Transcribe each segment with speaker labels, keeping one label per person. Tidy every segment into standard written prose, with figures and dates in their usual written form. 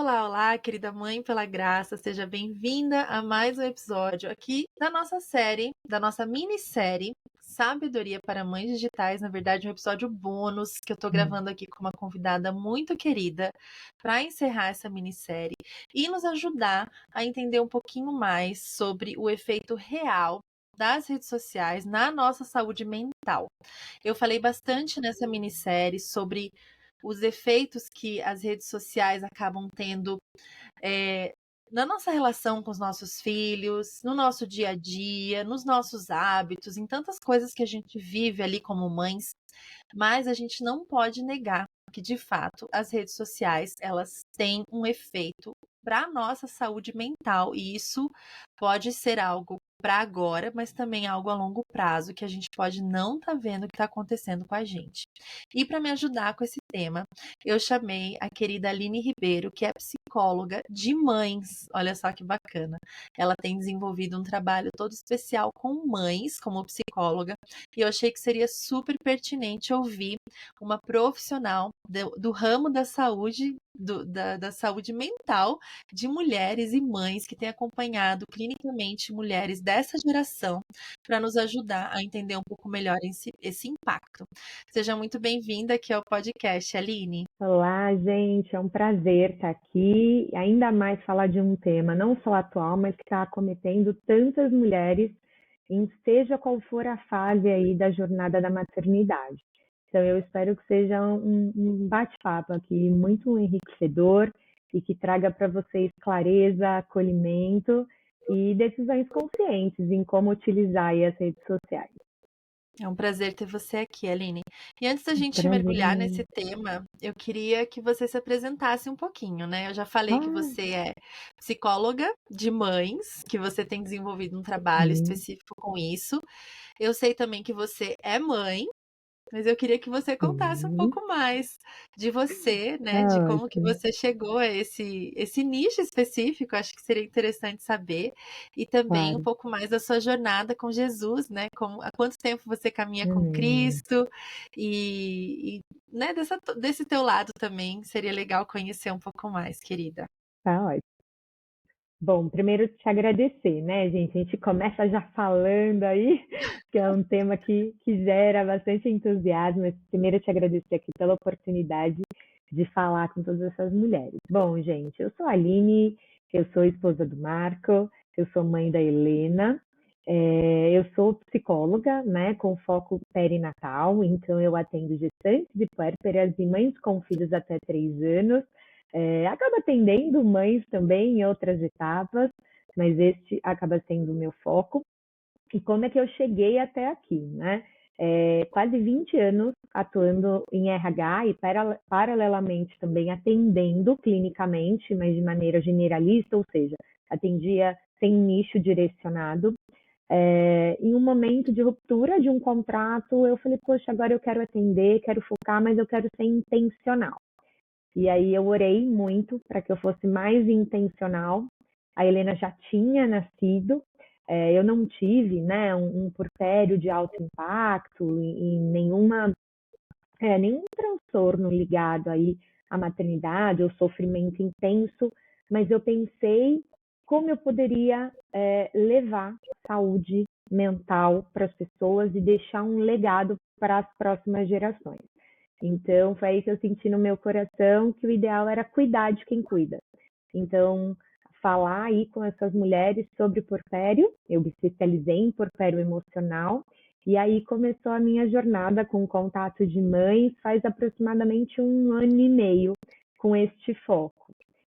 Speaker 1: Olá, olá, querida Mãe pela Graça, seja bem-vinda a mais um episódio aqui da nossa série, da nossa minissérie Sabedoria para Mães Digitais. Na verdade, um episódio bônus que eu tô gravando aqui com uma convidada muito querida para encerrar essa minissérie e nos ajudar a entender um pouquinho mais sobre o efeito real das redes sociais na nossa saúde mental. Eu falei bastante nessa minissérie sobre os efeitos que as redes sociais acabam tendo na nossa relação com os nossos filhos, no nosso dia a dia, nos nossos hábitos, em tantas coisas que a gente vive ali como mães, mas a gente não pode negar que, de fato, as redes sociais, elas têm um efeito para a nossa saúde mental, e isso pode ser algo para agora, mas também algo a longo prazo que a gente pode não estar vendo o que está acontecendo com a gente. E para me ajudar com esse tema, eu chamei a querida Aline Ribeiro, que é psicóloga de mães. Olha só que bacana. Ela tem desenvolvido um trabalho todo especial com mães como psicóloga, e eu achei que seria super pertinente ouvir uma profissional do ramo da saúde, da saúde mental de mulheres e mães que têm acompanhado clinicamente mulheres dessa geração para nos ajudar a entender um pouco melhor esse impacto. Seja muito bem-vinda aqui ao podcast, Aline.
Speaker 2: Olá, gente, é um prazer estar aqui, ainda mais falar de um tema não só atual, mas que está acometendo tantas mulheres, seja qual for a fase aí da jornada da maternidade. Então, eu espero que seja um bate-papo aqui muito enriquecedor e que traga para vocês clareza, acolhimento e decisões conscientes em como utilizar aí as redes sociais.
Speaker 1: É um prazer ter você aqui, Aline. E antes da gente
Speaker 2: Prazer é
Speaker 1: mergulhar
Speaker 2: meu.
Speaker 1: nesse tema, eu queria que você se apresentasse um pouquinho, né? Eu já falei que
Speaker 2: Ah,
Speaker 1: você é psicóloga de mães, que você tem desenvolvido um trabalho
Speaker 2: sim,
Speaker 1: específico com isso. Eu sei também que você é mãe, mas eu queria que você contasse um
Speaker 2: sim,
Speaker 1: pouco mais de você, né? De
Speaker 2: tá
Speaker 1: como que
Speaker 2: ótimo.
Speaker 1: você chegou a esse nicho específico, acho que seria interessante saber. E também um
Speaker 2: Claro.
Speaker 1: pouco mais da sua jornada com Jesus, né? Há quanto tempo você caminha com
Speaker 2: Amém.
Speaker 1: Cristo né, desse teu lado também seria legal conhecer um pouco mais, querida.
Speaker 2: Tá ótimo. Bom, primeiro te agradecer, né, gente? A gente começa já falando aí, que é um tema que gera bastante entusiasmo. Mas primeiro te agradecer aqui pela oportunidade de falar com todas essas mulheres. Bom, gente, eu sou a Aline, eu sou esposa do Marco, eu sou mãe da Helena, eu sou psicóloga, né, com foco perinatal, então eu atendo gestantes e puérperas e mães com filhos até 3 anos. Acaba atendendo mães também em outras etapas, mas este acaba sendo o meu foco. E como é que eu cheguei até aqui, né? Quase 20 anos atuando em RH e paralelamente também atendendo clinicamente, mas de maneira generalista, ou seja, atendia sem nicho direcionado. Em um momento de ruptura de um contrato, eu falei, poxa, agora eu quero atender, quero focar, mas eu quero ser intencional. E aí eu orei muito para que eu fosse mais intencional. A Helena já tinha nascido, eu não tive, né, um puerpério de alto impacto e nenhum transtorno ligado aí à maternidade ou sofrimento intenso, mas eu pensei como eu poderia levar saúde mental para as pessoas e deixar um legado para as próximas gerações. Então, foi aí que eu senti no meu coração que o ideal era cuidar de quem cuida. Então, falar aí com essas mulheres sobre porpério, eu me especializei em porpério emocional, e aí começou a minha jornada com contato de mães faz aproximadamente 1 ano e meio com este foco.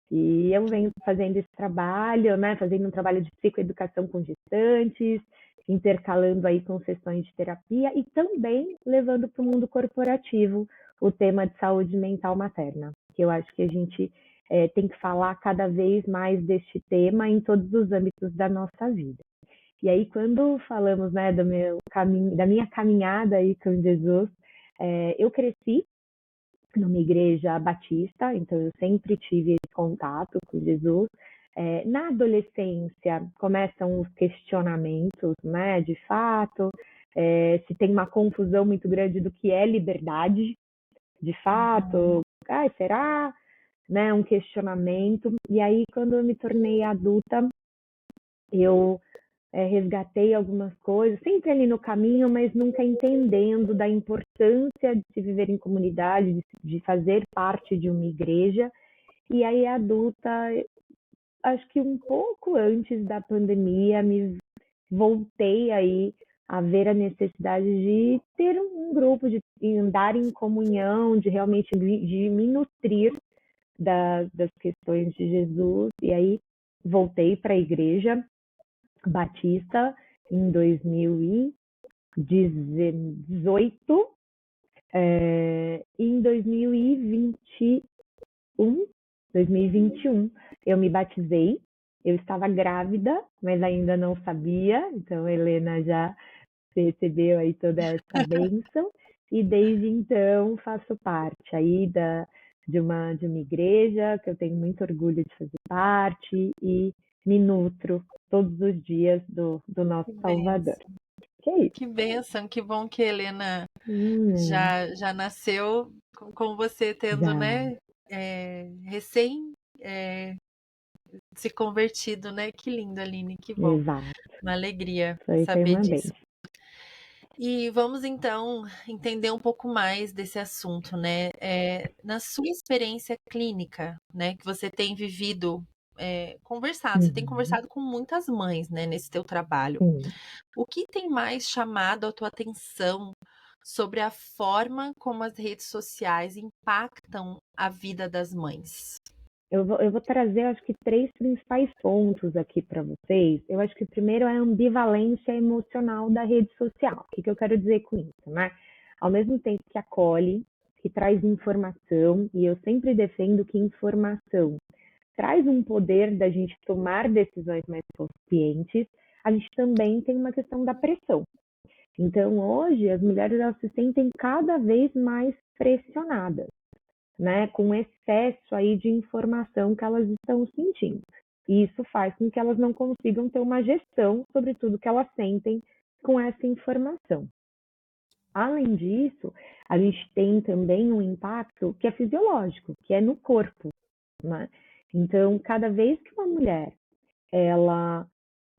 Speaker 2: E eu venho fazendo esse trabalho, né, fazendo um trabalho de psicoeducação com gestantes, intercalando aí com sessões de terapia e também levando para o mundo corporativo o tema de saúde mental materna, que eu acho que a gente tem que falar cada vez mais deste tema em todos os âmbitos da nossa vida. E aí, quando falamos, né, do meu caminho, da minha caminhada aí com Jesus, eu cresci numa igreja batista, então eu sempre tive esse contato com Jesus. Na adolescência começam os questionamentos, né, de fato, se tem uma confusão muito grande do que é liberdade, de fato, será? né, um questionamento. E aí, quando eu me tornei adulta, eu resgatei algumas coisas, sempre ali no caminho, mas nunca entendendo da importância de se viver em comunidade, de fazer parte de uma igreja. E aí, adulta, acho que um pouco antes da pandemia, me voltei aí a ver a necessidade de ter um grupo, de andar em comunhão, de realmente de me nutrir das questões de Jesus. E aí voltei para a igreja batista em 2018. Em 2021, eu me batizei. Eu estava grávida, mas ainda não sabia. Então, a Helena já recebeu aí toda essa bênção. E desde então faço parte aí de uma igreja que eu tenho muito orgulho de fazer parte e me nutro todos os dias do nosso
Speaker 1: Que
Speaker 2: Salvador.
Speaker 1: bênção.
Speaker 2: Que é isso?
Speaker 1: Que bênção, que bom que a Helena
Speaker 2: Hum,
Speaker 1: já nasceu com você tendo,
Speaker 2: já,
Speaker 1: né, recém se convertido, né? Que lindo, Aline, que bom.
Speaker 2: exato.
Speaker 1: Uma alegria
Speaker 2: Foi
Speaker 1: saber
Speaker 2: uma
Speaker 1: disso.
Speaker 2: bênção.
Speaker 1: E vamos então entender um pouco mais desse assunto, né? Na sua experiência clínica, né, que você tem vivido, conversado, você tem
Speaker 2: Uhum,
Speaker 1: conversado com muitas mães, né, nesse teu trabalho.
Speaker 2: sim.
Speaker 1: O que tem mais chamado a tua atenção sobre a forma como as redes sociais impactam a vida das mães?
Speaker 2: Eu vou trazer, acho que, três principais pontos aqui para vocês. Eu acho que o primeiro é a ambivalência emocional da rede social. O que eu quero dizer com isso, né? Ao mesmo tempo que acolhe, que traz informação, e eu sempre defendo que informação traz um poder da gente tomar decisões mais conscientes, a gente também tem uma questão da pressão. Então, hoje, as mulheres elas se sentem cada vez mais pressionadas, né, com excesso aí de informação que elas estão sentindo. E isso faz com que elas não consigam ter uma gestão sobre tudo que elas sentem com essa informação. Além disso, a gente tem também um impacto que é fisiológico, que é no corpo, né? Então, cada vez que uma mulher ela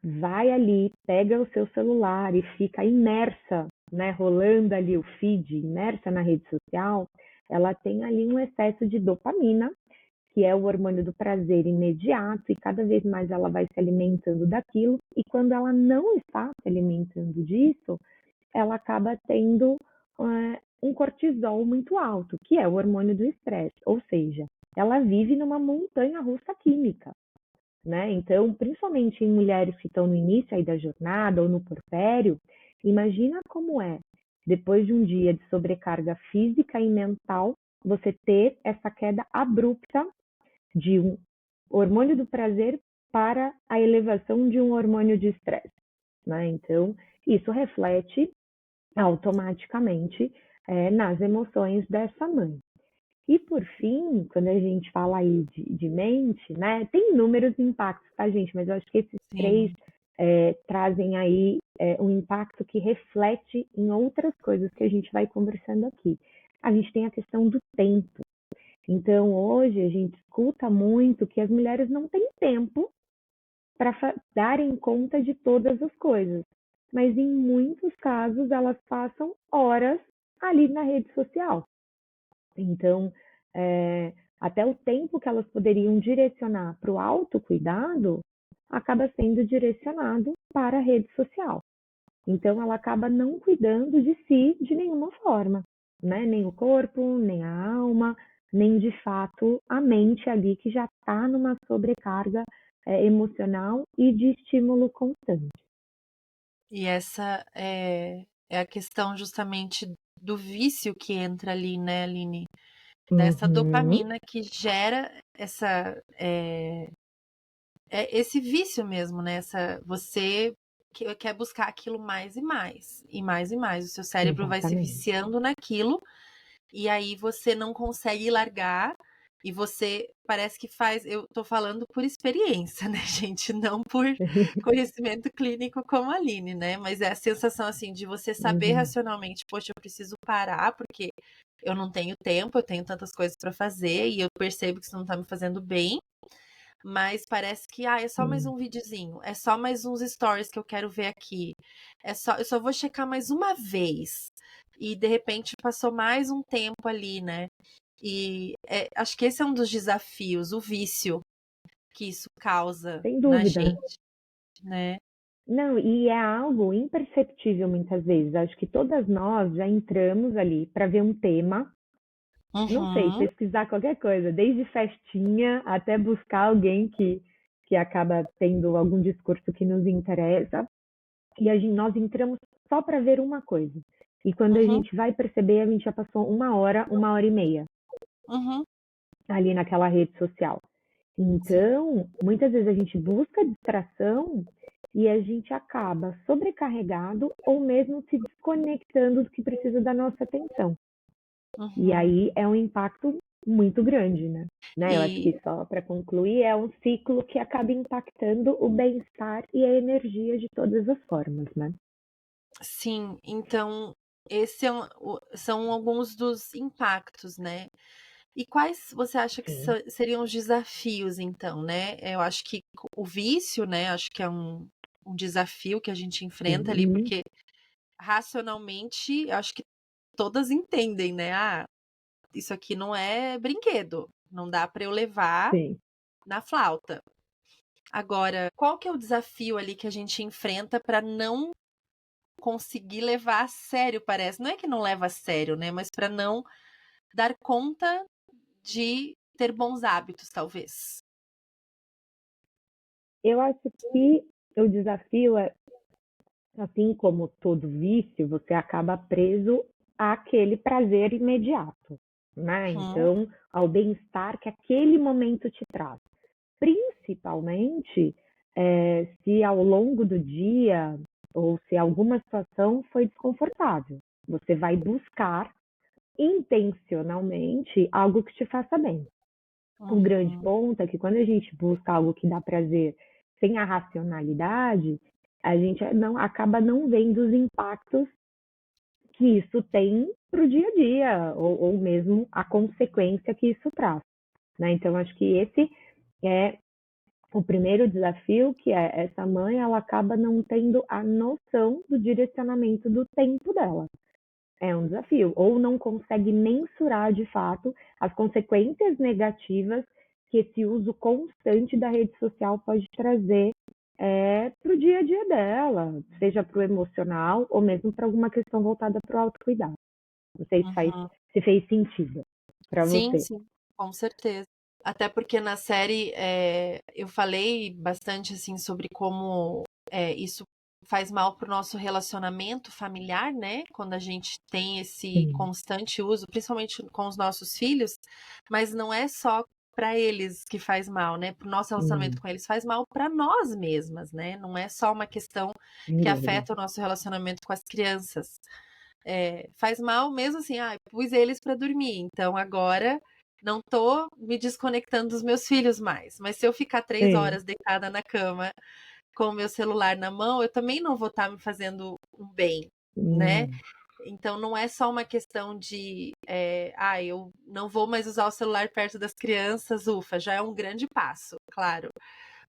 Speaker 2: vai ali, pega o seu celular e fica imersa, né, rolando ali o feed, imersa na rede social, ela tem ali um excesso de dopamina, que é o hormônio do prazer imediato, e cada vez mais ela vai se alimentando daquilo, e quando ela não está se alimentando disso, ela acaba tendo um cortisol muito alto, que é o hormônio do estresse, ou seja, ela vive numa montanha russa química, né? Então, principalmente em mulheres que estão no início aí da jornada ou no porpério, imagina como é, depois de um dia de sobrecarga física e mental, você ter essa queda abrupta de um hormônio do prazer para a elevação de um hormônio de estresse, né? Então, isso reflete automaticamente nas emoções dessa mãe. E por fim, quando a gente fala aí de mente, né, tem inúmeros impactos, tá, gente? Mas eu acho que esses três
Speaker 1: Sim.
Speaker 2: trazem aí um impacto que reflete em outras coisas que a gente vai conversando aqui. A gente tem a questão do tempo. Então, hoje, a gente escuta muito que as mulheres não têm tempo para darem conta de todas as coisas. Mas, em muitos casos, elas passam horas ali na rede social. Então, até o tempo que elas poderiam direcionar para o autocuidado acaba sendo direcionado para a rede social. Então, ela acaba não cuidando de si de nenhuma forma, né? Nem o corpo, nem a alma, nem de fato a mente ali que já está numa sobrecarga emocional e de estímulo constante.
Speaker 1: E essa é a questão justamente do vício que entra ali, né, Aline? Dessa
Speaker 2: Uhum,
Speaker 1: dopamina que gera esse vício mesmo, né? Você quer buscar aquilo mais e mais, e mais e mais. O seu cérebro vai se
Speaker 2: exatamente.
Speaker 1: viciando naquilo, e aí você não consegue largar, e você parece que faz. Eu tô falando por experiência, né, gente? Não por conhecimento clínico como a Aline, né? Mas é a sensação assim de você saber
Speaker 2: Uhum,
Speaker 1: racionalmente, poxa, eu preciso parar, porque eu não tenho tempo, eu tenho tantas coisas para fazer e eu percebo que isso não tá me fazendo bem, mas parece que é só mais
Speaker 2: Sim.
Speaker 1: um videozinho, é só mais uns stories que eu quero ver aqui. Eu só vou checar mais uma vez. E de repente passou mais um tempo ali, né? E acho que esse é um dos desafios, o vício que isso causa
Speaker 2: Sem
Speaker 1: na
Speaker 2: dúvida.
Speaker 1: gente, né?
Speaker 2: Não, e é algo imperceptível muitas vezes. Acho que todas nós já entramos ali para ver um tema, não sei,
Speaker 1: Uhum,
Speaker 2: pesquisar qualquer coisa, desde festinha até buscar alguém que acaba tendo algum discurso que nos interessa. E nós entramos só para ver uma coisa. E quando a
Speaker 1: uhum,
Speaker 2: gente vai perceber, a gente já passou uma hora e meia
Speaker 1: uhum,
Speaker 2: ali naquela rede social.
Speaker 1: sim.
Speaker 2: Então, muitas vezes a gente busca distração e a gente acaba sobrecarregado ou mesmo se desconectando do que precisa da nossa atenção. E
Speaker 1: Uhum.
Speaker 2: aí é um impacto muito grande, né? Eu acho
Speaker 1: E
Speaker 2: que só para concluir, é um ciclo que acaba impactando o bem-estar e a energia de todas as formas, né?
Speaker 1: sim, então esse são alguns dos impactos, né? E quais você acha que
Speaker 2: Sim.
Speaker 1: seriam os desafios, então, né? Eu acho que o vício, né? Acho que é um desafio que a gente enfrenta ali,
Speaker 2: Sim,
Speaker 1: porque racionalmente, eu acho que todas entendem, né? Isso aqui não é brinquedo, não dá para eu levar
Speaker 2: sim.
Speaker 1: na flauta. Agora, qual que é o desafio ali que a gente enfrenta para não conseguir levar a sério, parece? Não é que não leva a sério, né? Mas para não dar conta de ter bons hábitos, talvez.
Speaker 2: Eu acho que o desafio é, assim como todo vício, você acaba preso àquele prazer imediato, né?
Speaker 1: Uhum,
Speaker 2: Então, ao bem-estar que aquele momento te traz. Principalmente se ao longo do dia ou se alguma situação foi desconfortável. Você vai buscar intencionalmente algo que te faça bem. O grande
Speaker 1: uhum,
Speaker 2: ponto é que quando a gente busca algo que dá prazer sem a racionalidade, a gente não acaba não vendo os impactos que isso tem para o dia a dia, ou mesmo a consequência que isso traz. Né? Então, acho que esse é o primeiro desafio, que é essa mãe, ela acaba não tendo a noção do direcionamento do tempo dela. É um desafio. Ou não consegue mensurar de fato as consequências negativas que esse uso constante da rede social pode trazer para o dia a dia dela, seja para o emocional ou mesmo para alguma questão voltada para o autocuidado. Não sei
Speaker 1: uhum.
Speaker 2: se fez sentido para
Speaker 1: Sim,
Speaker 2: você.
Speaker 1: sim, com certeza. Até porque na série eu falei bastante assim sobre como isso faz mal pro nosso relacionamento familiar, né? Quando a gente tem esse
Speaker 2: Sim.
Speaker 1: constante uso, principalmente com os nossos filhos, mas não é só para eles que faz mal, né? Pro nosso relacionamento
Speaker 2: Hum,
Speaker 1: com eles faz mal para nós mesmas, né? Não é só uma questão
Speaker 2: sem
Speaker 1: que
Speaker 2: dúvida.
Speaker 1: afeta o nosso relacionamento com as crianças. Faz mal mesmo assim, pus eles para dormir, então agora não tô me desconectando dos meus filhos mais. Mas se eu ficar 3 horas
Speaker 2: Sim.
Speaker 1: deitada na cama com o meu celular na mão, eu também não vou estar me fazendo um bem, né?
Speaker 2: Hum,
Speaker 1: Então não é só uma questão de, eu não vou mais usar o celular perto das crianças, ufa, já é um grande passo, claro.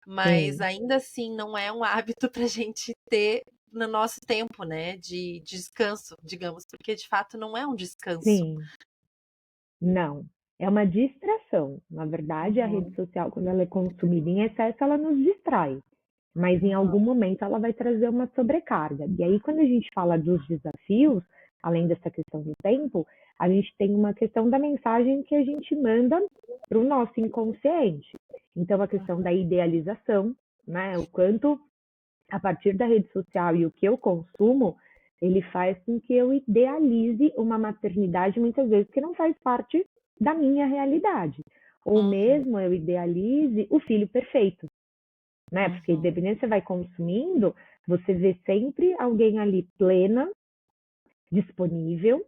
Speaker 1: Mas
Speaker 2: sim.
Speaker 1: ainda assim não é um hábito para a gente ter no nosso tempo, né? De descanso, digamos, porque de fato não é um descanso.
Speaker 2: Sim. Não, é uma distração. Na verdade, a rede
Speaker 1: Uhum,
Speaker 2: social, quando ela é consumida em excesso, ela nos distrai, mas em
Speaker 1: uhum,
Speaker 2: algum momento ela vai trazer uma sobrecarga. E aí, quando a gente fala dos desafios, além dessa questão do tempo, a gente tem uma questão da mensagem que a gente manda para o nosso inconsciente. Então, a questão da idealização, né? O quanto a partir da rede social e o que eu consumo, ele faz com que eu idealize uma maternidade muitas vezes que não faz parte da minha realidade. Ou
Speaker 1: uhum,
Speaker 2: mesmo eu idealize o filho perfeito, né? Porque
Speaker 1: uhum,
Speaker 2: dependendo se você vai consumindo, você vê sempre alguém ali plena, disponível,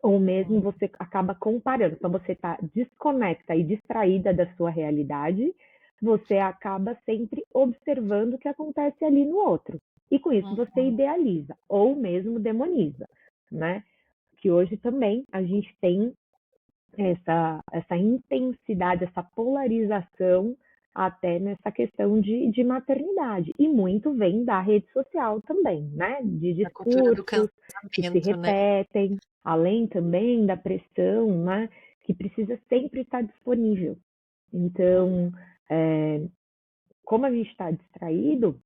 Speaker 2: ou mesmo
Speaker 1: uhum,
Speaker 2: você acaba comparando. Então você está desconecta e distraída da sua realidade, você acaba sempre observando o que acontece ali no outro. E com isso você
Speaker 1: uhum,
Speaker 2: idealiza ou mesmo demoniza, né? que hoje também a gente tem essa intensidade, essa polarização até nessa questão de maternidade. E muito vem da rede social também, né? De
Speaker 1: A cultura do
Speaker 2: discursos que se
Speaker 1: cancelamento, né?
Speaker 2: repetem, além também da pressão, né? Que precisa sempre estar disponível. Então, como a gente está distraído,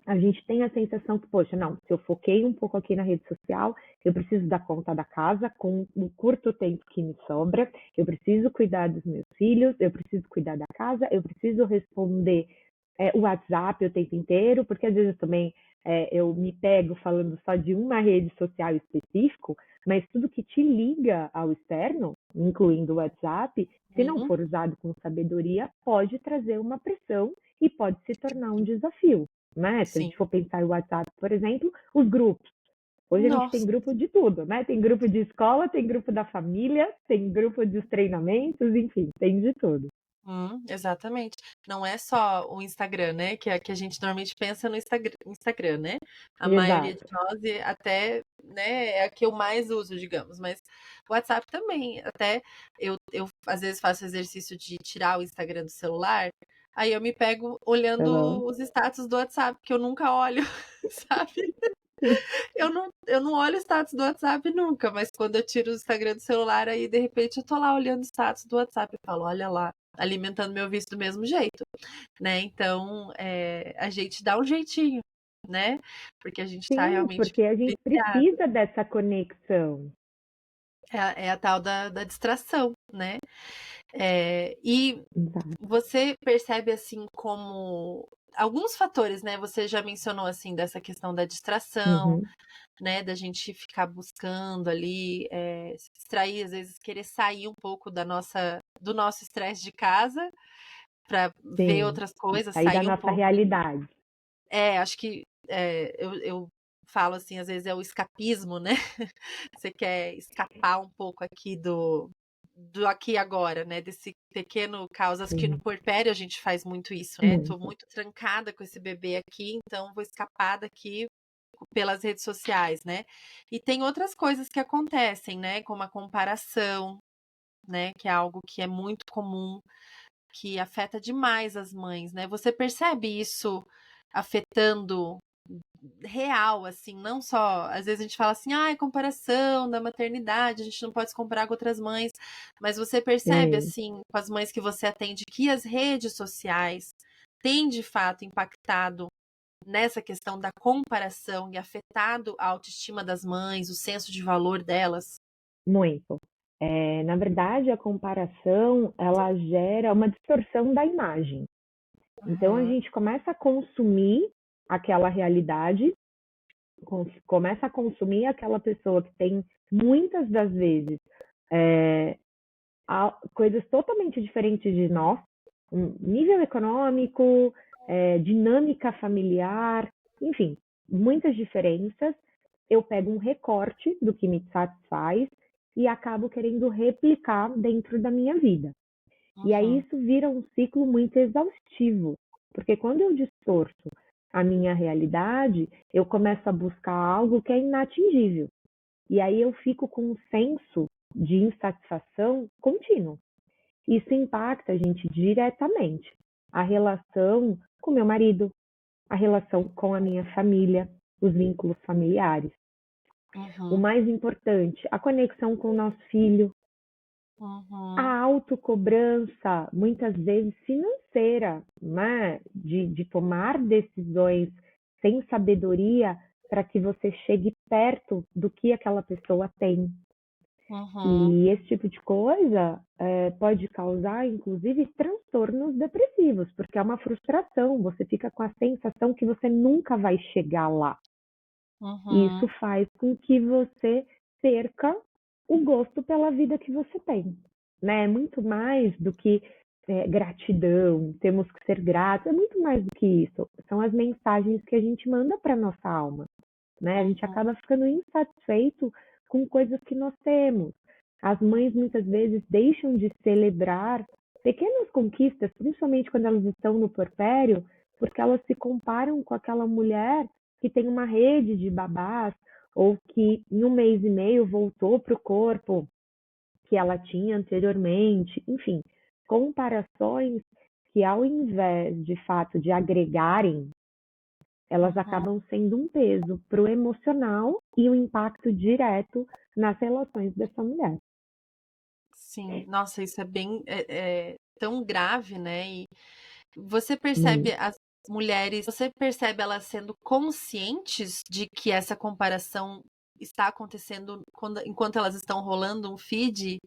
Speaker 2: a gente tem a sensação que, poxa, não, se eu foquei um pouco aqui na rede social, eu preciso dar conta da casa com o curto tempo que me sobra, eu preciso cuidar dos meus filhos, eu preciso cuidar da casa, eu preciso responder o WhatsApp o tempo inteiro, porque às vezes também eu me pego falando só de uma rede social específico, mas tudo que te liga ao externo, incluindo o WhatsApp, se não
Speaker 1: Uhum.
Speaker 2: for usado com sabedoria, pode trazer uma pressão e pode se tornar um desafio, né? Se a
Speaker 1: Sim.
Speaker 2: gente for pensar em WhatsApp, por exemplo, os grupos. Hoje a gente tem
Speaker 1: Nossa.
Speaker 2: grupo de tudo, né? Tem grupo de escola, tem grupo da família, tem grupo dos treinamentos, enfim, tem de tudo.
Speaker 1: Exatamente. Não é só o Instagram, né? Que a gente normalmente pensa no Instagram, né? A maioria de
Speaker 2: Exato.
Speaker 1: nós, e até, né, é a que eu mais uso, digamos. Mas o WhatsApp também. Até eu às vezes faço exercício de tirar o Instagram do celular. Aí eu me pego
Speaker 2: Uhum.
Speaker 1: olhando os status do WhatsApp, que eu nunca olho, sabe? Eu não olho o status do WhatsApp nunca, mas quando eu tiro o Instagram do celular, aí de repente eu tô lá olhando o status do WhatsApp e falo, olha lá, alimentando meu vício do mesmo jeito, né? Então, a gente dá um jeitinho, né? Porque a gente tá
Speaker 2: Sim,
Speaker 1: realmente
Speaker 2: porque a gente
Speaker 1: viciado.
Speaker 2: precisa dessa conexão.
Speaker 1: É a tal da distração, né? E
Speaker 2: Exato.
Speaker 1: você percebe assim como alguns fatores, né? Você já mencionou assim dessa questão da distração,
Speaker 2: Uhum.
Speaker 1: né, da gente ficar buscando ali, se distrair, às vezes querer sair um pouco do nosso estresse de casa para ver
Speaker 2: Sim.
Speaker 1: outras coisas,
Speaker 2: Sair da
Speaker 1: sair um
Speaker 2: nossa
Speaker 1: pouco ali.
Speaker 2: realidade.
Speaker 1: Acho que eu falo assim, às vezes é o escapismo, né? Você quer escapar um pouco aqui do aqui e agora, né? Desse pequeno caos. Acho que no
Speaker 2: Sim,
Speaker 1: puerpério a gente faz muito isso, né? Tô
Speaker 2: muito.
Speaker 1: muito trancada com esse bebê aqui, então vou escapar daqui pelas redes sociais, né? E tem outras coisas que acontecem, né? Como a comparação, né? Que é algo que é muito comum, que afeta demais as mães, né? Você percebe isso afetando real, assim, não só. Às vezes a gente fala assim, ah, é comparação da maternidade, a gente não pode se comparar com outras mães, mas você percebe,
Speaker 2: Sim.
Speaker 1: assim, com as mães que você atende, que as redes sociais têm de fato impactado nessa questão da comparação e afetado a autoestima das mães, o senso de valor delas?
Speaker 2: Muito. Na verdade, a comparação, ela gera uma distorção da imagem. Então, a
Speaker 1: Uhum,
Speaker 2: gente começa a consumir aquela realidade, começa a consumir aquela pessoa que tem, muitas das vezes, é, coisas totalmente diferentes de nós, um nível econômico, dinâmica familiar, enfim, muitas diferenças. Eu pego um recorte do que me satisfaz e acabo querendo replicar dentro da minha vida. E aí
Speaker 1: uhum,
Speaker 2: isso vira um ciclo muito exaustivo, porque quando eu distorço a minha realidade, eu começo a buscar algo que é inatingível. E aí eu fico com um senso de insatisfação contínuo. Isso impacta a gente diretamente. A relação com meu marido, a relação com a minha família, os vínculos familiares. O
Speaker 1: uhum,
Speaker 2: mais importante, a conexão com o nosso filho,
Speaker 1: uhum,
Speaker 2: a autocobrança, muitas vezes financeira, né? De tomar decisões sem sabedoria para que você chegue perto do que aquela pessoa tem.
Speaker 1: uhum,
Speaker 2: E esse tipo de coisa pode causar, inclusive, transtornos depressivos, porque é uma frustração, você fica com a sensação que você nunca vai chegar lá. E isso
Speaker 1: uhum,
Speaker 2: faz com que você perca o gosto pela vida que você tem. Né? É muito mais do que gratidão, temos que ser gratos, é muito mais do que isso. São as mensagens que a gente manda para nossa alma. Né? A gente
Speaker 1: uhum,
Speaker 2: acaba ficando insatisfeito com coisas que nós temos. As mães muitas vezes deixam de celebrar pequenas conquistas, principalmente quando elas estão no puerpério, porque elas se comparam com aquela mulher que tem uma rede de babás ou que em 1 mês e meio voltou para o corpo que ela tinha anteriormente, enfim, comparações que ao invés de fato de agregarem, elas
Speaker 1: Uhum.
Speaker 2: acabam sendo um peso para o emocional e o impacto direto nas relações dessa mulher.
Speaker 1: Sim, nossa, isso é bem tão grave, né? E você percebe
Speaker 2: Muito.
Speaker 1: as mulheres, você percebe elas sendo conscientes de que essa comparação está acontecendo enquanto elas estão rolando um feed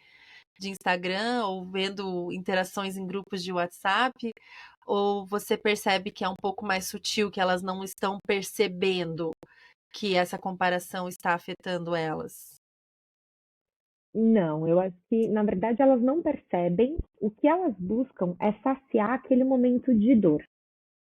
Speaker 1: de Instagram ou vendo interações em grupos de WhatsApp? Ou você percebe que é um pouco mais sutil, que elas não estão percebendo que essa comparação está afetando elas?
Speaker 2: Não, eu acho que, na verdade, elas não percebem. O que elas buscam é saciar aquele momento de dor,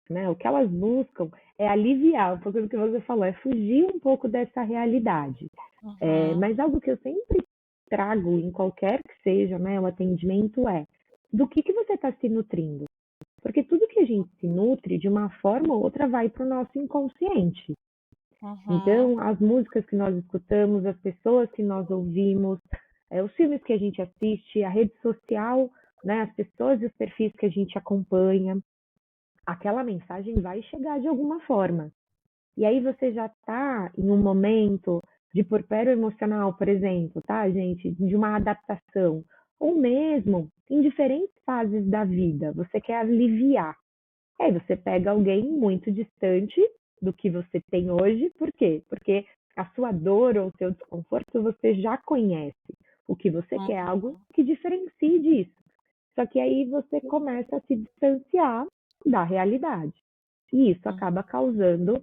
Speaker 2: né? O que elas buscam é aliviar um pouco do que você falou, é fugir um pouco dessa realidade.
Speaker 1: Uhum,
Speaker 2: Mas algo que eu sempre trago em qualquer que seja, né, o atendimento é do que você está se nutrindo? Porque tudo que a gente se nutre, de uma forma ou outra, vai para o nosso inconsciente.
Speaker 1: uhum,
Speaker 2: Então, as músicas que nós escutamos, as pessoas que nós ouvimos, os filmes que a gente assiste, a rede social, né, as pessoas e os perfis que a gente acompanha, aquela mensagem vai chegar de alguma forma. E aí você já está em um momento de porpério emocional, por exemplo, tá, gente? De uma adaptação. Ou mesmo em diferentes fases da vida, você quer aliviar. Aí você pega alguém muito distante do que você tem hoje, por quê? Porque a sua dor ou o seu desconforto você já conhece. O que você quer é
Speaker 1: uhum,
Speaker 2: algo que diferencie disso. Só que aí você começa a se distanciar da realidade. E isso
Speaker 1: uhum.
Speaker 2: acaba causando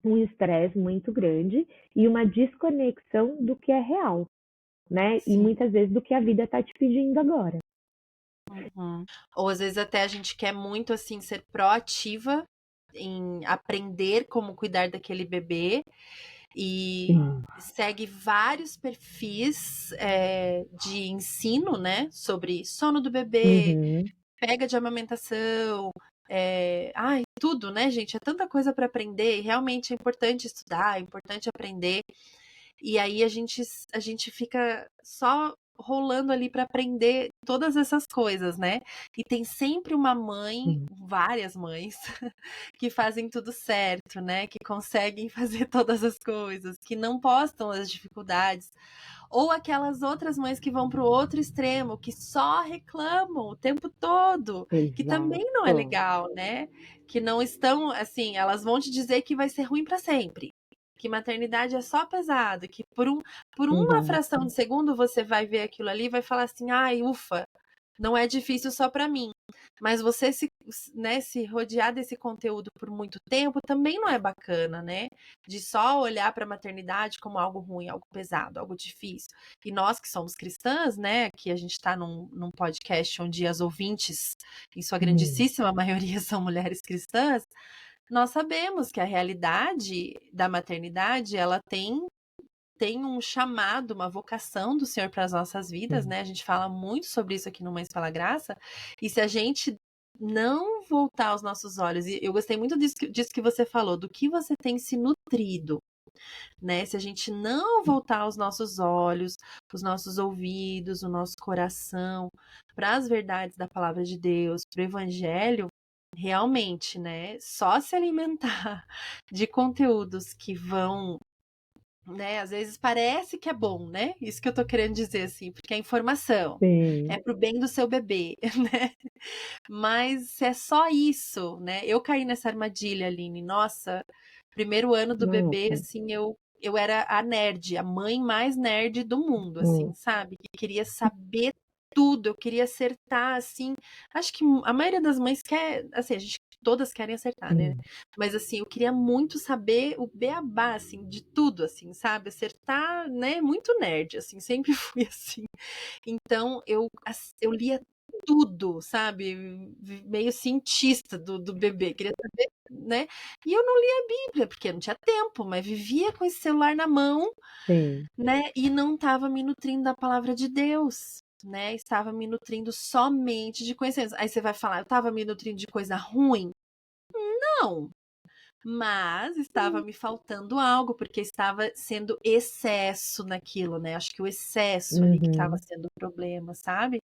Speaker 2: um estresse muito grande e uma desconexão do que é real, né? E
Speaker 1: Sim.
Speaker 2: muitas vezes do que a vida está te pedindo agora.
Speaker 1: Uhum. Ou às vezes até a gente quer muito assim ser proativa em aprender como cuidar daquele bebê e
Speaker 2: Sim.
Speaker 1: segue vários perfis de ensino, né, sobre sono do bebê,
Speaker 2: Uhum.
Speaker 1: pega de amamentação, ai, tudo, né, gente? É tanta coisa para aprender e realmente é importante estudar, é importante aprender. E aí a gente fica só rolando ali para aprender todas essas coisas, né? E tem sempre uma mãe,
Speaker 2: Sim.
Speaker 1: várias mães, que fazem tudo certo, né? Que conseguem fazer todas as coisas, que não postam as dificuldades. Ou aquelas outras mães que vão para o outro extremo, que só reclamam o tempo todo, que também não é
Speaker 2: Exato.
Speaker 1: legal, né? Que não estão, assim, elas vão te dizer que vai ser ruim para sempre, que maternidade é só pesado, que por uma fração
Speaker 2: Exato.
Speaker 1: de segundo você vai ver aquilo ali e vai falar assim, ai, ufa, não é difícil só para mim. Mas você se rodear desse conteúdo por muito tempo também não é bacana, né? De só olhar para a maternidade como algo ruim, algo pesado, algo difícil. E nós que somos cristãs, né? Que a gente está num podcast onde as ouvintes, em sua
Speaker 2: Sim.
Speaker 1: grandíssima maioria, são mulheres cristãs, nós sabemos que a realidade da maternidade, ela tem um chamado, uma vocação do Senhor para as nossas vidas,
Speaker 2: Sim.
Speaker 1: né? A gente fala muito sobre isso aqui no Mães pela Graça, e se a gente não voltar os nossos olhos, e eu gostei muito disso que você falou, do que você tem se nutrido, né? Se a gente não voltar os nossos olhos, os nossos ouvidos, o nosso coração para as verdades da palavra de Deus, para o Evangelho, realmente, né? Só se alimentar de conteúdos que vão, né? Às vezes parece que é bom, né? Isso que eu tô querendo dizer, assim, porque é informação, é
Speaker 2: Sim.
Speaker 1: pro bem do seu bebê, né? Mas se é só isso, né? Eu caí nessa armadilha, Aline. Nossa, primeiro ano do bebê,
Speaker 2: Nossa.
Speaker 1: assim, eu era a nerd, a mãe mais nerd do mundo, assim,
Speaker 2: Hum.
Speaker 1: sabe? Que queria saber tudo, eu queria acertar, assim. Acho que a maioria das mães quer, assim, a gente todas querem acertar, né?
Speaker 2: Sim.
Speaker 1: Mas assim, eu queria muito saber o beabá, assim, de tudo, assim, sabe? Acertar, né? Muito nerd, assim, sempre fui assim. Então eu lia tudo, sabe? Meio cientista do bebê, queria saber, né? E eu não lia a Bíblia, porque não tinha tempo, mas vivia com esse celular na mão,
Speaker 2: Sim.
Speaker 1: né? E não estava me nutrindo da palavra de Deus. Né, estava me nutrindo somente de conhecimentos. Aí você vai falar, eu estava me nutrindo de coisa ruim? Não, mas estava me faltando algo, porque estava sendo excesso naquilo, né? Acho que o excesso ali que estava
Speaker 2: Uhum.
Speaker 1: sendo o problema, sabe?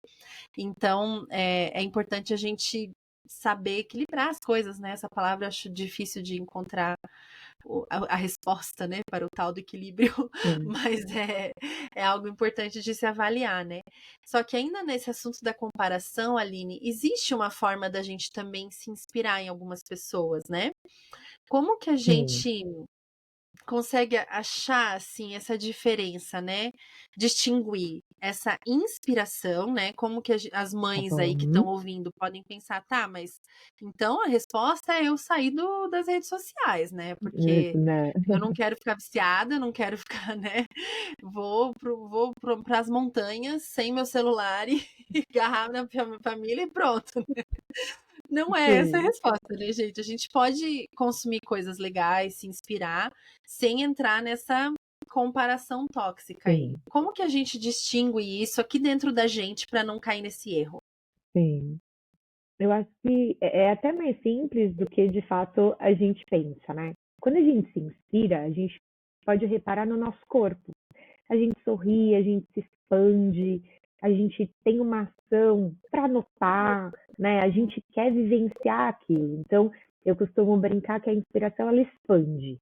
Speaker 1: Então, é importante a gente saber equilibrar as coisas, né? Essa palavra eu acho difícil de encontrar a resposta, né, para o tal do equilíbrio,
Speaker 2: Sim,
Speaker 1: mas é algo importante de se avaliar, né? Só que ainda nesse assunto da comparação, Aline, existe uma forma da gente também se inspirar em algumas pessoas, né? Como que a
Speaker 2: sim.
Speaker 1: gente consegue achar, assim, essa diferença, né? Distinguir essa inspiração, né? Como que as
Speaker 2: Tá
Speaker 1: mães aí que estão
Speaker 2: bom.
Speaker 1: ouvindo podem pensar, tá, mas então a resposta é eu sair das redes sociais, né? Porque
Speaker 2: Isso, né?
Speaker 1: eu não quero ficar viciada, eu não quero ficar, né? Vou para as montanhas sem meu celular e agarrar na minha família e pronto. Não é essa a
Speaker 2: Sim,
Speaker 1: resposta, né, gente? A gente pode consumir coisas legais, se inspirar, sem entrar nessa comparação tóxica aí.
Speaker 2: sim,
Speaker 1: Como que a gente distingue isso aqui dentro da gente para não cair nesse erro?
Speaker 2: sim. Eu acho que é até mais simples do que de fato a gente pensa, né? Quando a gente se inspira, a gente pode reparar no nosso corpo. A gente sorri, a gente se expande, a gente tem uma ação para notar, né? A gente quer vivenciar aquilo. Então, eu costumo brincar que a inspiração ela expande,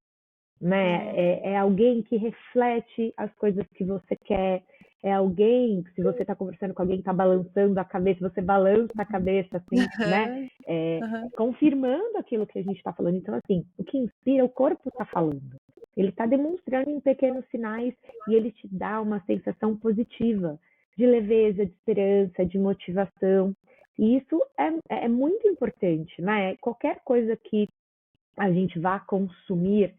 Speaker 2: né?
Speaker 1: Hum,
Speaker 2: É alguém que reflete as coisas que você quer. É alguém, se você está conversando com alguém que está balançando a cabeça, você balança a cabeça, assim, né?
Speaker 1: aham, aham.
Speaker 2: Confirmando aquilo que a gente está falando. Então, assim, o que inspira, o corpo está falando. Ele está demonstrando em pequenos sinais e ele te dá uma sensação positiva de leveza, de esperança, de motivação. E isso é muito importante, né? Qualquer coisa que a gente vá consumir,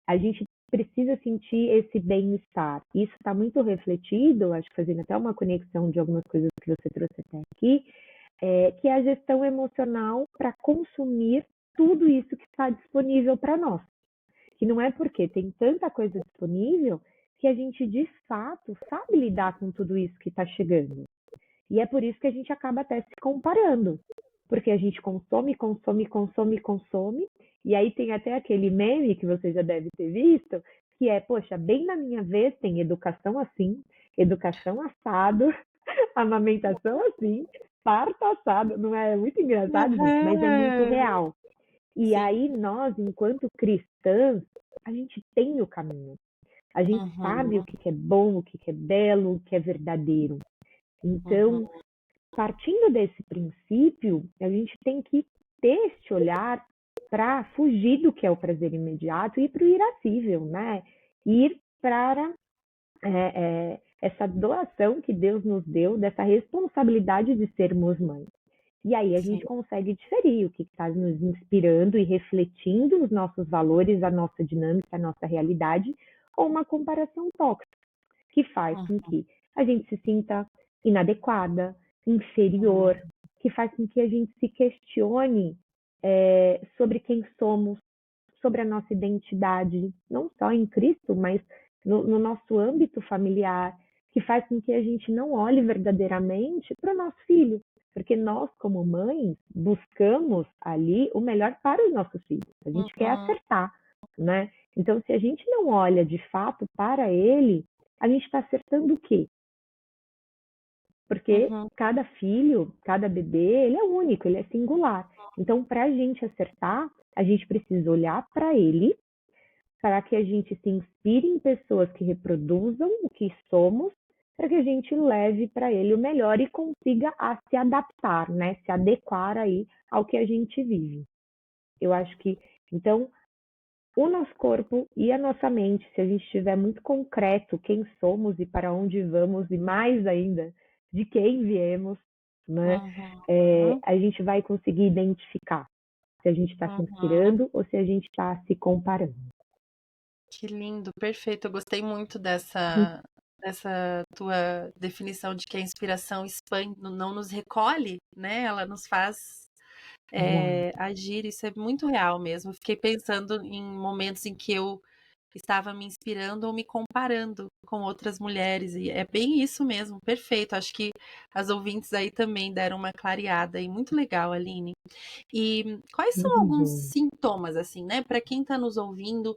Speaker 2: a gente precisa sentir esse bem-estar. Isso está muito refletido, acho que fazendo até uma conexão de algumas coisas que você trouxe até aqui, que é a gestão emocional para consumir tudo isso que está disponível para nós. Que não é porque tem tanta coisa disponível que a gente de fato sabe lidar com tudo isso que está chegando. E é por isso que a gente acaba até se comparando. Porque a gente consome, consome, consome, consome. E aí tem até aquele meme que você já deve ter visto, que é, poxa, bem na minha vez tem educação assim, educação assado, amamentação assim, parto assado. Não é muito engraçado, gente, mas é muito
Speaker 1: Aham.
Speaker 2: real. E
Speaker 1: Sim.
Speaker 2: aí nós, enquanto cristãs, a gente tem o caminho. A gente sabe o
Speaker 1: Uhum,
Speaker 2: que é bom, o que é belo, o que é verdadeiro.
Speaker 1: uhum,
Speaker 2: Então, partindo desse princípio, a gente tem que ter este olhar para fugir do que é o prazer imediato e ir para o irascível, né? Ir para essa doação que Deus nos deu, dessa responsabilidade de sermos mães. E aí a
Speaker 1: sim.
Speaker 2: gente consegue diferir o que está nos inspirando e refletindo os nossos valores, a nossa dinâmica, a nossa realidade, ou uma comparação tóxica que faz
Speaker 1: Uhum,
Speaker 2: com que a gente se sinta inadequada,
Speaker 1: uhum,
Speaker 2: inferior, que faz com que a gente se questione sobre quem somos, sobre a nossa identidade, não só em Cristo, mas no nosso âmbito familiar, que faz com que a gente não olhe verdadeiramente para o nosso filho, porque nós, como mães, buscamos ali o melhor para os nossos filhos. A gente quer
Speaker 1: uhum,
Speaker 2: acertar, né? Então, se a gente não olha de fato para ele, a gente está acertando o quê? Porque
Speaker 1: uhum,
Speaker 2: cada filho, cada bebê, ele é único, ele é singular. Então, para a gente acertar, a gente precisa olhar para ele, para que a gente se inspire em pessoas que reproduzam o que somos, para que a gente leve para ele o melhor e consiga se adaptar, né? Se adequar aí ao que a gente vive. Eu acho que, então, o nosso corpo e a nossa mente, se a gente estiver muito concreto quem somos e para onde vamos, e mais ainda, de quem viemos, né?
Speaker 1: uhum,
Speaker 2: A gente vai conseguir identificar se a gente está se
Speaker 1: uhum.
Speaker 2: inspirando ou se a gente está se comparando.
Speaker 1: Que lindo, perfeito. Eu gostei muito dessa tua definição de que a inspiração expande, não nos recolhe, né? Ela nos faz
Speaker 2: Exato.
Speaker 1: agir. Isso é muito real mesmo. Fiquei pensando em momentos em que eu estava me inspirando ou me comparando com outras mulheres. E é bem isso mesmo, perfeito. Acho que as ouvintes aí também deram uma clareada e muito legal, Aline. E quais são
Speaker 2: Muito
Speaker 1: alguns
Speaker 2: bom.
Speaker 1: sintomas, assim, né, para quem está nos ouvindo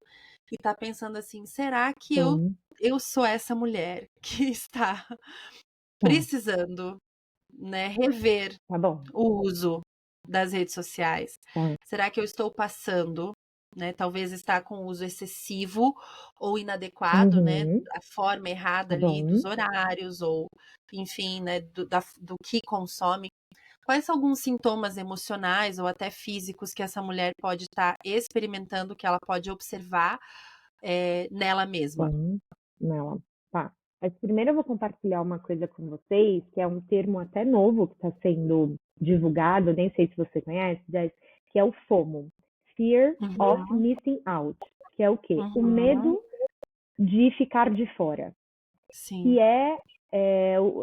Speaker 1: e está pensando assim, será que
Speaker 2: Então,
Speaker 1: eu sou essa mulher que está
Speaker 2: tá,
Speaker 1: precisando, né, rever
Speaker 2: tá bom.
Speaker 1: o uso das redes sociais?
Speaker 2: Tá.
Speaker 1: Será que eu estou passando, né, talvez está com uso excessivo ou inadequado, né,
Speaker 2: Uhum,
Speaker 1: a forma errada
Speaker 2: tá
Speaker 1: ali
Speaker 2: bom.
Speaker 1: dos horários ou, enfim, né, do que consome? Quais são alguns sintomas emocionais ou até físicos que essa mulher pode estar experimentando, que ela pode observar nela mesma?
Speaker 2: Então, não, tá. Mas primeiro eu vou compartilhar uma coisa com vocês, que é um termo até novo que está sendo divulgado, nem sei se você conhece, Jess, que é o FOMO, Fear of
Speaker 1: Uhum,
Speaker 2: Missing Out, que é o quê? O
Speaker 1: uhum,
Speaker 2: medo de ficar de fora,
Speaker 1: sim.
Speaker 2: que é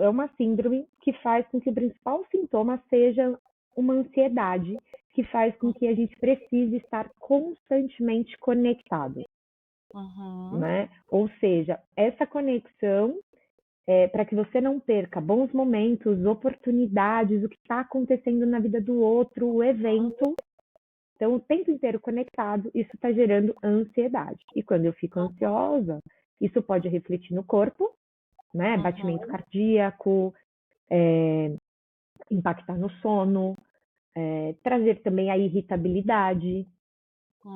Speaker 2: uma síndrome que faz com que o principal sintoma seja uma ansiedade, que faz com que a gente precise estar constantemente conectado,
Speaker 1: Uhum,
Speaker 2: né? Ou seja, essa conexão é para que você não perca bons momentos, oportunidades, o que está acontecendo na vida do outro, o evento. Então, o tempo inteiro conectado, isso está gerando ansiedade. E quando eu fico ansiosa, isso pode refletir no corpo, né? Batimento
Speaker 1: uhum,
Speaker 2: cardíaco, é, impactar no sono, trazer também a irritabilidade,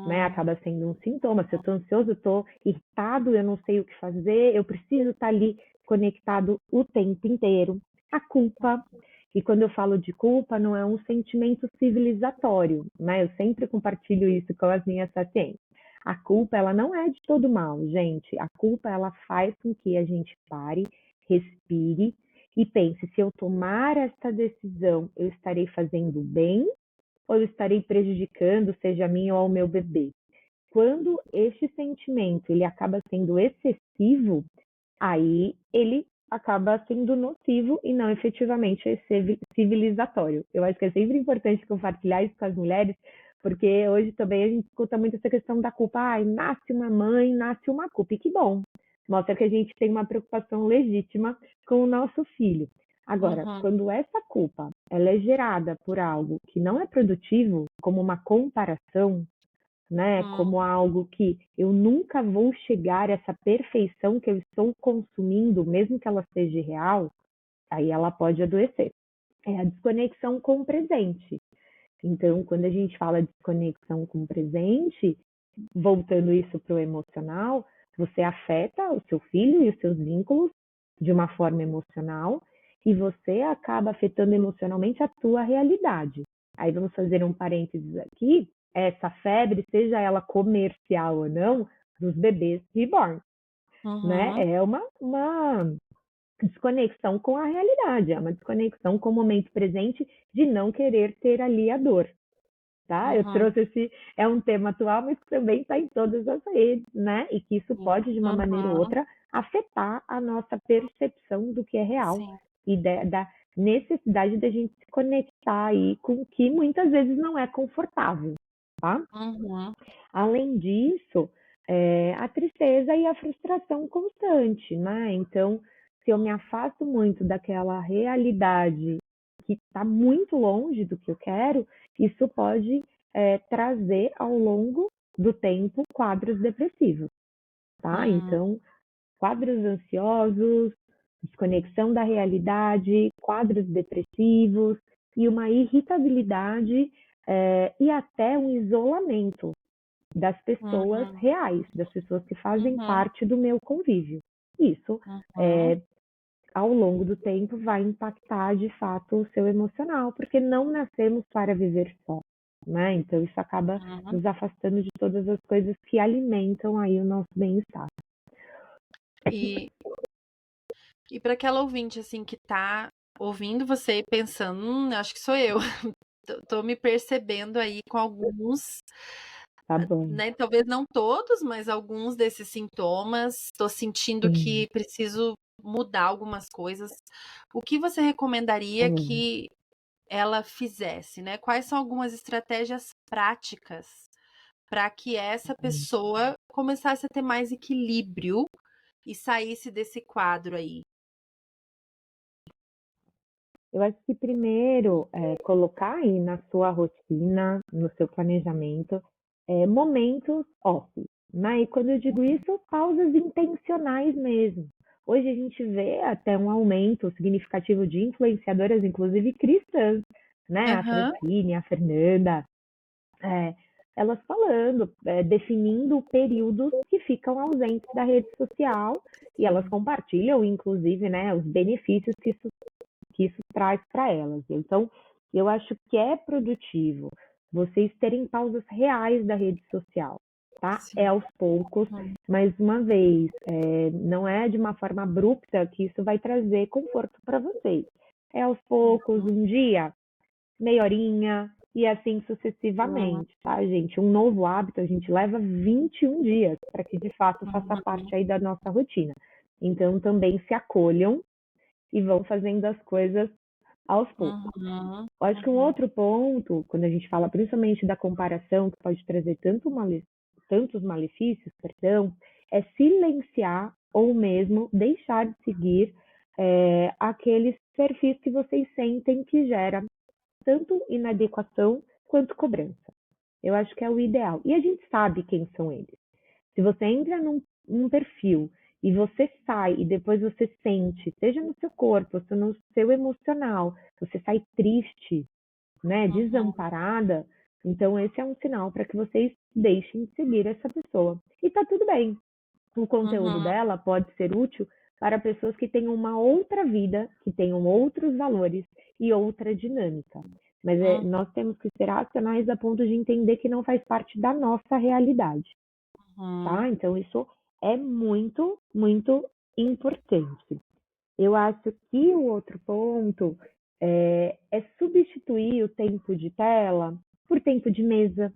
Speaker 2: né?
Speaker 1: hum,
Speaker 2: Acaba sendo um sintoma. Se eu estou ansioso, eu estou irritado, eu não sei o que fazer, eu preciso estar ali conectado o tempo inteiro. A culpa, e quando eu falo de culpa, não é um sentimento civilizatório, né? Eu sempre compartilho isso com as minhas pacientes. A culpa, ela não é de todo mal, gente. A culpa, ela faz com que a gente pare, respire e pense: se eu tomar esta decisão, eu estarei fazendo bem ou eu estarei prejudicando, seja a mim ou ao meu bebê? Quando este sentimento ele acaba sendo excessivo, aí ele acaba sendo nocivo e não efetivamente civilizatório. Eu acho que é sempre importante compartilhar isso com as mulheres, porque hoje também a gente escuta muito essa questão da culpa. Ai, nasce uma mãe, nasce uma culpa. E que bom. Mostra que a gente tem uma preocupação legítima com o nosso filho. Agora,
Speaker 1: uhum,
Speaker 2: quando essa culpa ela é gerada por algo que não é produtivo, como uma comparação, né?
Speaker 1: hum,
Speaker 2: Como algo que eu nunca vou chegar a essa perfeição que eu estou consumindo, mesmo que ela seja real, aí ela pode adoecer. É a desconexão com o presente. Então, quando a gente fala de desconexão com o presente, voltando isso para o emocional, você afeta o seu filho e os seus vínculos de uma forma emocional e você acaba afetando emocionalmente a tua realidade. Aí vamos fazer um parênteses aqui, essa febre, seja ela comercial ou não, dos bebês reborn, né?
Speaker 1: uhum,
Speaker 2: É uma desconexão com a realidade, é uma desconexão com o momento presente de não querer ter ali a dor, tá? Eu
Speaker 1: uhum,
Speaker 2: trouxe é um tema atual, mas que também está em todas as redes, né? E que isso
Speaker 1: sim,
Speaker 2: pode, de uma maneira ou
Speaker 1: uhum,
Speaker 2: outra, afetar a nossa percepção do que é real
Speaker 1: sim,
Speaker 2: e da necessidade da gente se conectar aí com o que muitas vezes não é confortável, tá?
Speaker 1: uhum,
Speaker 2: Além disso, a tristeza e a frustração constante, né? Então, se eu me afasto muito daquela realidade que está muito longe do que eu quero, isso pode trazer ao longo do tempo quadros depressivos, tá?
Speaker 1: hum,
Speaker 2: Então, quadros ansiosos, desconexão da realidade, quadros depressivos e uma irritabilidade e até um isolamento das pessoas
Speaker 1: uhum,
Speaker 2: reais, das pessoas que fazem
Speaker 1: uhum,
Speaker 2: parte do meu convívio. Isso,
Speaker 1: uhum,
Speaker 2: é, ao longo do tempo, vai impactar de fato o seu emocional, porque não nascemos para viver só, né? Então, isso acaba
Speaker 1: uhum.
Speaker 2: nos afastando de todas as coisas que alimentam aí o nosso bem-estar.
Speaker 1: E, e para aquela ouvinte assim que tá ouvindo você e pensando, acho que sou eu. Tô me percebendo aí com alguns,
Speaker 2: Tá bom.
Speaker 1: né? Talvez não todos, mas alguns desses sintomas. Tô sentindo
Speaker 2: Sim,
Speaker 1: que preciso mudar algumas coisas. O que você
Speaker 2: tá
Speaker 1: recomendaria
Speaker 2: bom.
Speaker 1: que ela fizesse, né? Quais são algumas estratégias práticas para que essa pessoa começasse a ter mais equilíbrio e saísse desse quadro aí?
Speaker 2: Eu acho que primeiro, colocar aí na sua rotina, no seu planejamento, momentos off, né? E quando eu digo isso, pausas intencionais mesmo. Hoje a gente vê até um aumento significativo de influenciadoras, inclusive cristãs, né? A
Speaker 1: Aham.
Speaker 2: Francine, a Fernanda, é, elas falando, definindo períodos que ficam ausentes da rede social e elas compartilham, inclusive, né, os benefícios que isso traz para elas. Então, eu acho que é produtivo vocês terem pausas reais da rede social, tá? É
Speaker 1: Sim.
Speaker 2: aos poucos,
Speaker 1: Hum.
Speaker 2: mais uma vez, não é de uma forma abrupta que isso vai trazer conforto para vocês. É aos poucos, um dia, meia horinha, e assim
Speaker 1: Uhum.
Speaker 2: sucessivamente, tá, gente? Um novo hábito a gente leva 21 dias para que de fato faça
Speaker 1: Uhum.
Speaker 2: parte aí da nossa rotina. Então também se acolham e vão fazendo as coisas aos poucos.
Speaker 1: Uhum.
Speaker 2: Eu acho que um
Speaker 1: Uhum.
Speaker 2: outro ponto, quando a gente fala principalmente da comparação, que pode trazer tantos malefícios, perdão, é silenciar ou mesmo deixar de seguir aqueles perfis que vocês sentem que gera tanto inadequação quanto cobrança. Eu acho que é o ideal. E a gente sabe quem são eles. Se você entra num perfil e você sai e depois você sente, seja no seu corpo, seja no seu emocional, você sai triste, né,
Speaker 1: Uhum.
Speaker 2: desamparada, então esse é um sinal para que vocês deixem de seguir essa pessoa. E tá tudo bem. O conteúdo
Speaker 1: Uhum.
Speaker 2: dela pode ser útil para pessoas que tenham uma outra vida, que tenham outros valores e outra dinâmica. Mas
Speaker 1: Uhum.
Speaker 2: nós temos que ser racionais a ponto de entender que não faz parte da nossa realidade,
Speaker 1: Uhum.
Speaker 2: tá? Então isso é muito, muito importante. Eu acho que o outro ponto é substituir o tempo de tela por tempo de mesa,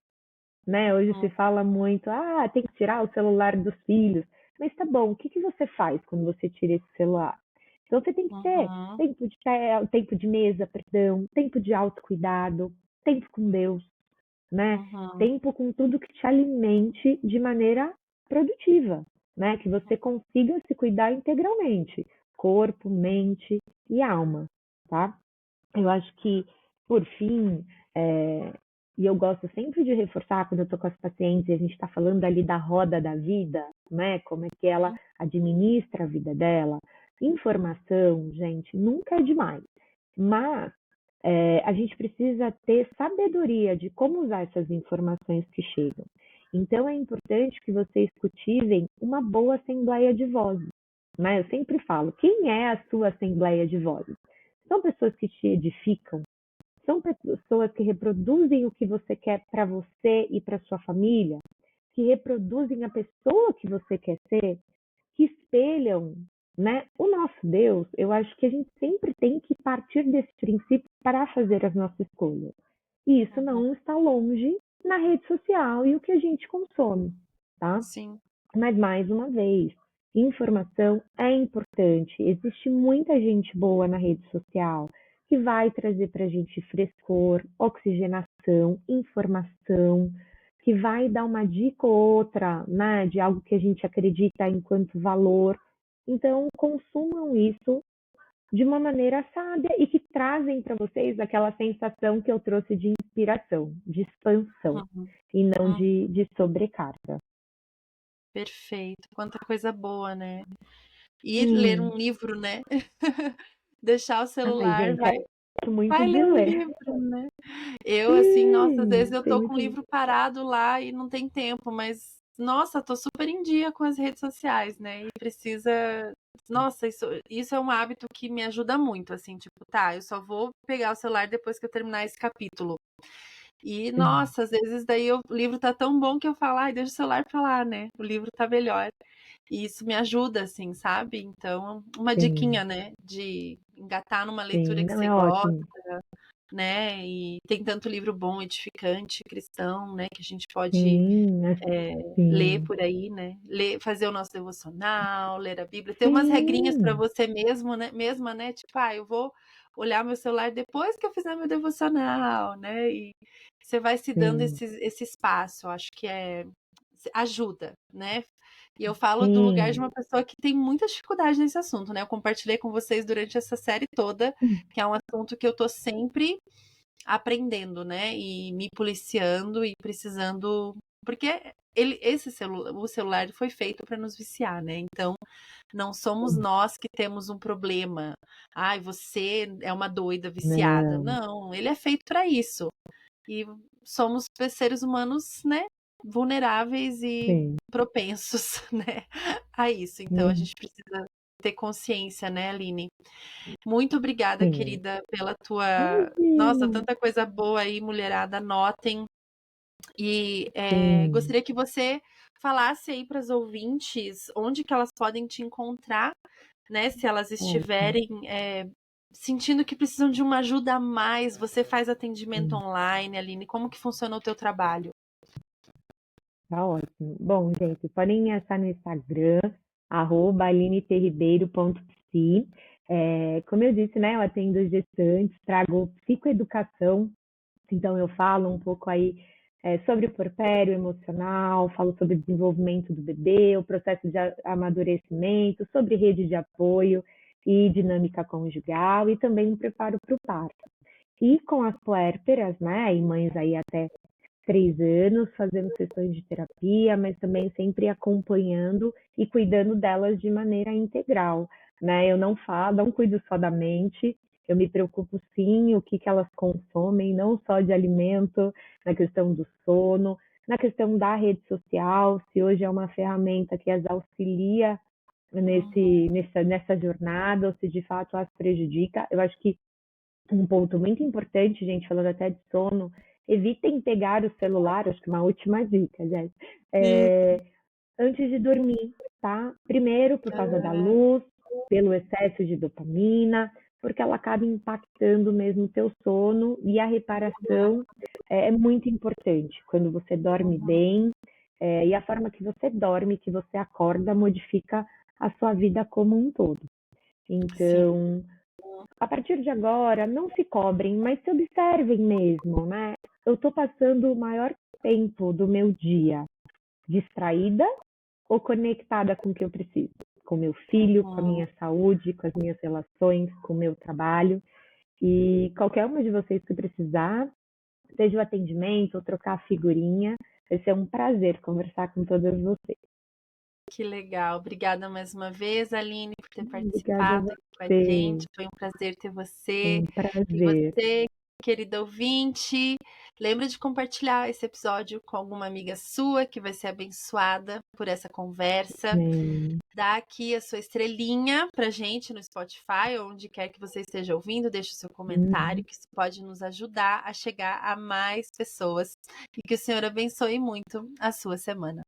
Speaker 2: né? Hoje se fala muito, tem que tirar o celular dos filhos. Mas tá bom, o que que você faz quando você tira esse celular? Então você tem que ter
Speaker 1: Uhum.
Speaker 2: tempo de tela, tempo de mesa, perdão, tempo de autocuidado, tempo com Deus, né?
Speaker 1: Uhum.
Speaker 2: Tempo com tudo que te alimente de maneira produtiva, né? Que você consiga se cuidar integralmente, corpo, mente e alma, tá? Eu acho que, por fim, é, e eu gosto sempre de reforçar quando eu estou com as pacientes e a gente está falando ali da roda da vida, né? Como é que ela administra a vida dela. Informação, gente, nunca é demais. Mas a gente precisa ter sabedoria de como usar essas informações que chegam. Então é importante que vocês cultivem uma boa assembleia de vozes, né? Eu sempre falo, quem é a sua assembleia de vozes? São pessoas que te edificam, são pessoas que reproduzem o que você quer para você e para sua família, que reproduzem a pessoa que você quer ser, que espelham, né? O nosso Deus. Eu acho que a gente sempre tem que partir desse princípio para fazer as nossas escolhas. E isso
Speaker 1: Uhum.
Speaker 2: não está longe na rede social e o que a gente consome, tá?
Speaker 1: Sim.
Speaker 2: Mas, mais uma vez, informação é importante. Existe muita gente boa na rede social que vai trazer para a gente frescor, oxigenação, informação, que vai dar uma dica ou outra, né, de algo que a gente acredita enquanto valor. Então, consumam isso de uma maneira sábia e que trazem para vocês aquela sensação que eu trouxe de inspiração, de expansão
Speaker 1: Uhum.
Speaker 2: e não
Speaker 1: Uhum.
Speaker 2: de sobrecarga.
Speaker 1: Perfeito. Quanta coisa boa, né? E ler
Speaker 2: Sim.
Speaker 1: um livro, né? Deixar o
Speaker 2: Ai,
Speaker 1: celular,
Speaker 2: gente, eu gosto muito
Speaker 1: vai
Speaker 2: de
Speaker 1: ler um
Speaker 2: ler.
Speaker 1: livro, né? Eu, assim, nossa, às vezes
Speaker 2: Sim,
Speaker 1: eu
Speaker 2: tem
Speaker 1: tô com o
Speaker 2: muito.
Speaker 1: livro parado lá e não tem tempo, mas, nossa, tô super em dia com as redes sociais, né? E precisa. Nossa, isso é um hábito que me ajuda muito, assim, tipo, tá, eu só vou pegar o celular depois que eu terminar esse capítulo. E,
Speaker 2: Sim,
Speaker 1: nossa, às vezes daí o livro tá tão bom que eu falo, ai, deixa o celular pra lá, né? O livro tá melhor. E isso me ajuda, assim, sabe? Então, uma
Speaker 2: sim,
Speaker 1: diquinha, né? De engatar numa leitura
Speaker 2: sim,
Speaker 1: que
Speaker 2: não
Speaker 1: você
Speaker 2: é
Speaker 1: gosta,
Speaker 2: ótimo.
Speaker 1: né? E tem tanto livro bom, edificante, cristão, né? Que a gente pode
Speaker 2: Sim,
Speaker 1: ler
Speaker 2: sim,
Speaker 1: por aí, né? Ler, fazer o nosso devocional, ler a Bíblia, ter umas regrinhas para
Speaker 2: sim,
Speaker 1: você mesmo, né? Mesma, né? Tipo, eu vou olhar meu celular depois que eu fizer meu devocional, né? E você vai se dando
Speaker 2: sim,
Speaker 1: esse espaço, eu acho que ajuda, né? E eu falo do lugar de
Speaker 2: sim.
Speaker 1: uma pessoa que tem muita dificuldade nesse assunto, né? Eu compartilhei com vocês durante essa série toda, que é um assunto que eu tô sempre aprendendo, né? E me policiando e precisando. Porque o celular ele foi feito para nos viciar, né? Então, não somos nós que temos um problema. Ai, você é uma doida viciada.
Speaker 2: Não,
Speaker 1: Não, ele é feito para isso. E somos seres humanos, né? Vulneráveis e
Speaker 2: sim,
Speaker 1: propensos, né? A isso. Então, a
Speaker 2: uhum,
Speaker 1: gente precisa ter consciência, né, Aline? Muito obrigada,
Speaker 2: sim.
Speaker 1: querida, pela tua. Nossa,
Speaker 2: Imagina.
Speaker 1: tanta coisa boa aí, mulherada. Anotem. E
Speaker 2: Sim,
Speaker 1: gostaria que você falasse aí para as ouvintes onde que elas podem te encontrar, né? Se elas
Speaker 2: ótimo.
Speaker 1: estiverem sentindo que precisam de uma ajuda a mais. Você faz atendimento
Speaker 2: Sim,
Speaker 1: online, Aline? Como que funciona o teu trabalho?
Speaker 2: tá ótimo. Bom, gente, podem me achar no Instagram, @alineterribeiro.psi. Como eu disse, né, eu atendo gestantes, trago psicoeducação, então eu falo um pouco aí sobre o porpério emocional, falo sobre o desenvolvimento do bebê, o processo de amadurecimento, sobre rede de apoio e dinâmica conjugal e também um preparo para o parto. E com as puérperas, né, e mães aí até 3 anos, fazendo sessões de terapia, mas também sempre acompanhando e cuidando delas de maneira integral, né? Eu não falo, não cuido só da mente, eu me preocupo sim o que elas consomem, não só de alimento, na questão do sono, na questão da rede social, se hoje é uma ferramenta que as auxilia nessa jornada, ou se de fato as prejudica. Eu acho que um ponto muito importante, gente, falando até de sono, evitem pegar o celular, acho que uma última dica, gente,
Speaker 1: Sim.
Speaker 2: antes de dormir, tá? Primeiro, por causa da luz, pelo excesso de dopamina, porque ela acaba impactando mesmo o teu sono e a reparação é muito importante. Quando você dorme bem, e a forma que você dorme, que você acorda, modifica a sua vida como um todo.
Speaker 1: Sim.
Speaker 2: Então, a partir de agora, não se cobrem, mas se observem mesmo, né? Eu estou passando o maior tempo do meu dia distraída ou conectada com o que eu preciso? Com meu filho, com a
Speaker 1: Uhum.
Speaker 2: minha saúde, com as minhas relações, com o meu trabalho. E qualquer uma de vocês que precisar, seja o atendimento ou trocar figurinha, vai ser um prazer conversar com todas vocês.
Speaker 1: Que legal. Obrigada mais uma vez, Aline, por ter
Speaker 2: Obrigada a
Speaker 1: participado aqui com a gente.
Speaker 2: você.
Speaker 1: Foi um prazer ter
Speaker 2: Foi
Speaker 1: você.
Speaker 2: um
Speaker 1: E
Speaker 2: prazer.
Speaker 1: você, querida ouvinte, lembra de compartilhar esse episódio com alguma amiga sua que vai ser abençoada por essa conversa.
Speaker 2: Amém.
Speaker 1: Dá aqui a sua estrelinha pra gente no Spotify, ou onde quer que você esteja ouvindo, deixe o seu comentário,
Speaker 2: Uhum.
Speaker 1: que isso pode nos ajudar a chegar a mais pessoas. E que o Senhor abençoe muito a sua semana.